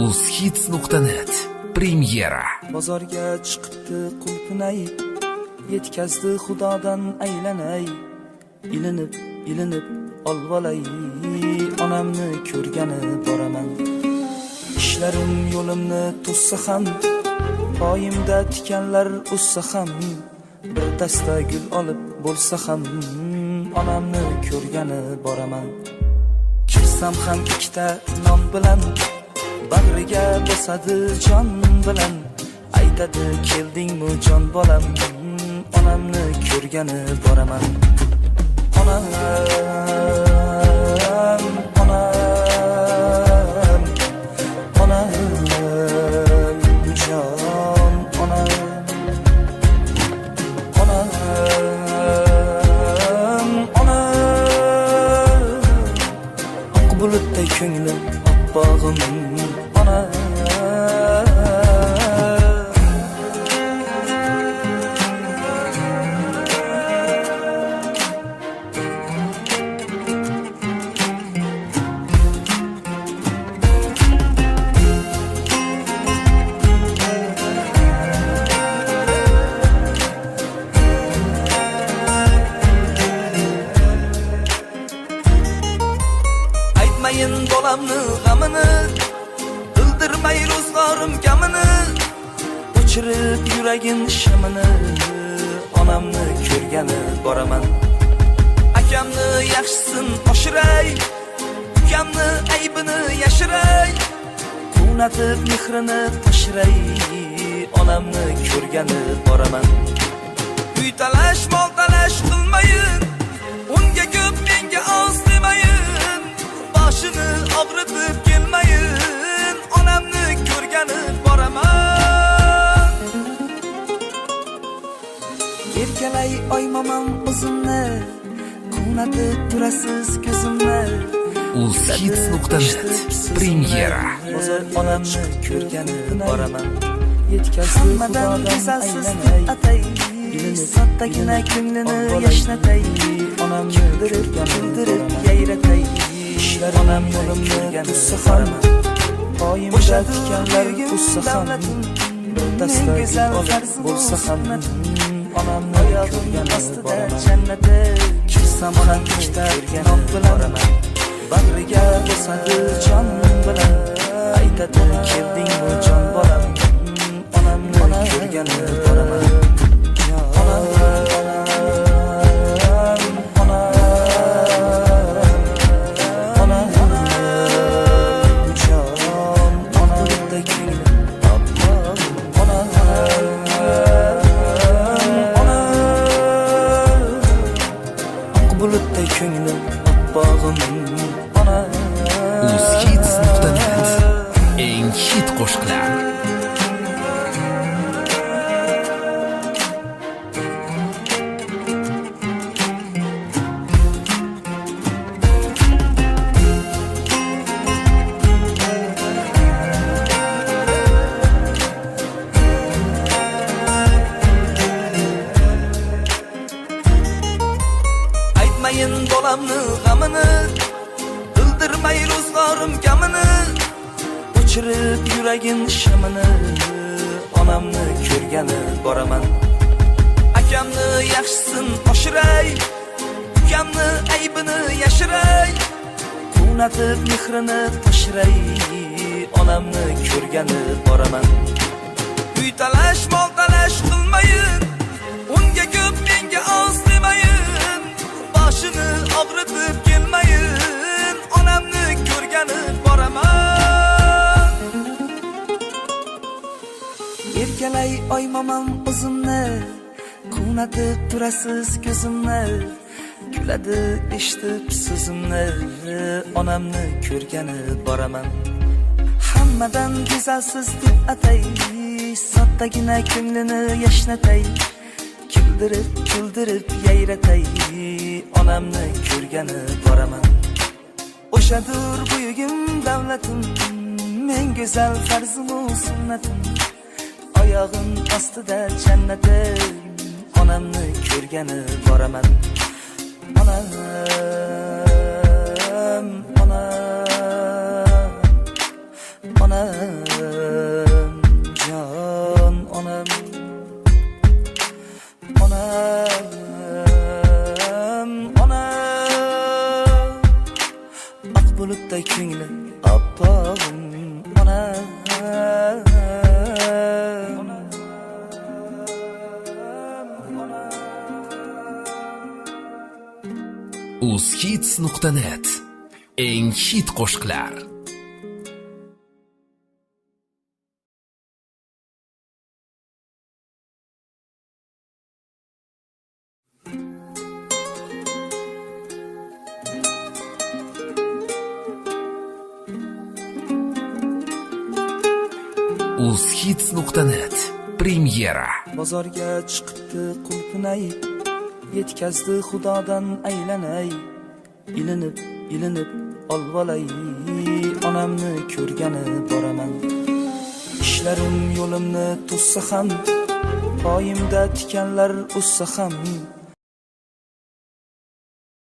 uzhits.net premyera. Bozorga chiqibdi qulpinay, yetkazdi xudodan aylanay. Ilinib olvolay, onamni ko'rgani boraman. Ishlarim yo'limni to'ssa ham, poyimda tikanlar o'ssa ham, bir dasta gul olib bo'lsa ham, onamni ko'rgani boraman. Kirsam ham ikkita non bilan, bag'riga bosadi jon bilan, aytadi keldingmi jon bolam, onamni ko'rgani boraman. Onam, jon, oq bulutday ko'nglim, oppog'im, onam. Aytmayin bolamni g'amini, bildirmay ro'zg'orim kamini, o'chirib yuragim shamini, onamni ko'rgani boraman. Akamni yaxshisin oshiray, ukamni aybini yashiray, quvnatib mehrini tashiray, onamni ko'rgani boraman. Uy talash, mol talash qilmayin, unga ko'p menga oz demayin, boshini og'ritib kelmayin, onamni ko'rgani boraman. Erkalay oymamam o'zimni, quvnatib turasiz ko'zimni. uzhits.net premyera. Onamni ko'rgani boraman. Yetkazdi xudodan aylanay, soddagina ko'nglini yashnatay, onamni kuldirib yayratay. Onam yo'limni to'ssa ham, poyimda tikanlar o'ssa ham, bir dasta gul olib bo'lsa ham, onamni ko'rgani ostida jannati. Kirsam ham ikkita non bilan, bag'riga bosadi jon bilan, aytadi keldingmi jon bolam, onamni ko'rgani boraman. Bulutday ko'nglim, oppog'im, onam. uzhits.net eng hit qo'shiqlar. Aytmayin bolamni g'amini, bildirmay ro'zg'orim kamini, o'chirib yuragim shamini, onamni ko'rgani boraman. Akamni yaxshisin oshiray, ukamni aybini yashiray, quvnatib mehrini tashiray, onamni ko'rgani boraman. Uy talash, mol talash qilmayin, unga ko'p menga oz demayin, boshini og'ritib kelmayin, onamni ko'rgani boraman. Erkalay oymamam o'zimni, quvnatib turasiz ko'zimni, kuladi eshitib so'zimni, onamni ko'rgani boraman. Hammadan go'zalsiz deb atay, soddagina ko'nglini yashnatay, kuldirib yayratay, onamni ko'rgani boraman. O'shadur buyugim davlatim, men go'zal farzimu sunnatim, oyog'im ostida jannatim, onamni ko'rgani boraman. Onam, onam, onam, onam. onam ak bulutday ko'ngli oppog'im onam uzhits.net eng hit qo'shiqlar. uzhits.net premyera. Bozorga chiqibdi qulpunay, yetkazdi xudodan aylanay, ilinib olvolay, onamni ko'rgani boraman. Ishlarim yo'limni to'ssa ham, poyimda tikanlar o'ssa ham,